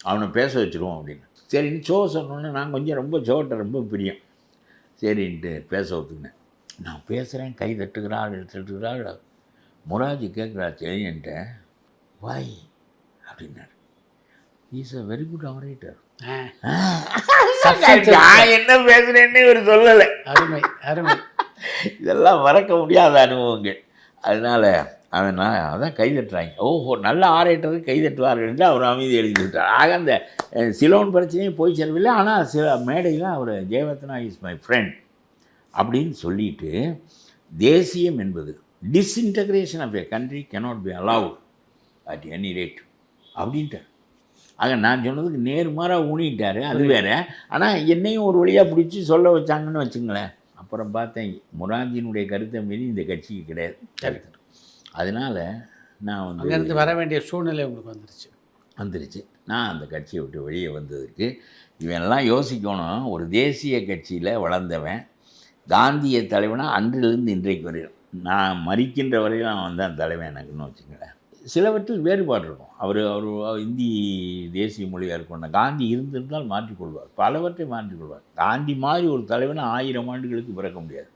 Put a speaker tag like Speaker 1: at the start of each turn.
Speaker 1: அவனை பேச வச்சுருவோம் அப்படின்னு. சரின்னு சொன்னோன்னே நான் கொஞ்சம் ரொம்ப பிரியம். சரின்ட்டு பேச ஒத்துக்கினேன். நான் பேசுகிறேன், கை தட்டுகிறாள். முராஜி கேட்குறாரு செழியன்ட்ட, வாய் அப்படின்னாரு. Is a very good operator. நான் என்ன பேசுகிறேன்னு இவர் சொல்லலை.
Speaker 2: அருமை அருமை.
Speaker 1: இதெல்லாம் மறக்க முடியாத அனுபவங்கள். அதனால் அவன் அதான் கை தட்டுறாங்க. ஓஹோ, நல்ல ஆரேட்டருக்கு கை தட்டுவார்கள் என்று அவர் அமைதி எழுதி விட்டார். ஆக அந்த சிலோன் பிரச்சனையும் போய் சேரவில்லை. ஆனால் சில மேடையில் அவர் ஜெயவர்தனா இஸ் மை ஃப்ரெண்ட் அப்படின்னு சொல்லிட்டு, தேசியம் என்பது disintegration of a country cannot be allowed at any rate அப்படின்ட்டார். ஆக நான் சொன்னதுக்கு நேர்மாறாக ஊனிட்டார், அது வேறு. ஆனால் என்னையும் ஒரு வழியாக பிடிச்சி சொல்ல வச்சாங்கன்னு வச்சுங்களேன். அப்புறம் பார்த்தேன், முராஜினுடைய கருத்தை மீறி இந்த கட்சிக்கு கிடையாது கருத்து. அதனால் நான்
Speaker 2: அங்கேருந்து வர வேண்டிய சூழ்நிலை உங்களுக்கு
Speaker 1: வந்துருச்சு. நான் அந்த கட்சியை விட்டு வெளியே வந்ததுக்கு இவன்லாம் யோசிக்கணும். ஒரு தேசிய கட்சியில் வளர்ந்தவன், காந்திய தலைவனாக அன்றிலிருந்து இன்றைக்கு வரையும், நான் மறிக்கின்ற வரையும் அவன் தான் தலைவன் எனக்குன்னு வச்சுங்களேன். சிலவற்றில் வேறுபாடு இருக்கும். அவர் இந்தி தேசிய மொழியாக இருக்கணும். காந்தி இருந்திருந்தால் மாற்றிக்கொள்வார், பலவற்றை மாற்றிக்கொள்வார். காந்தி மாதிரி ஒரு தலைவனை 1000 ஆண்டுகளுக்கு பிறக்க முடியாது.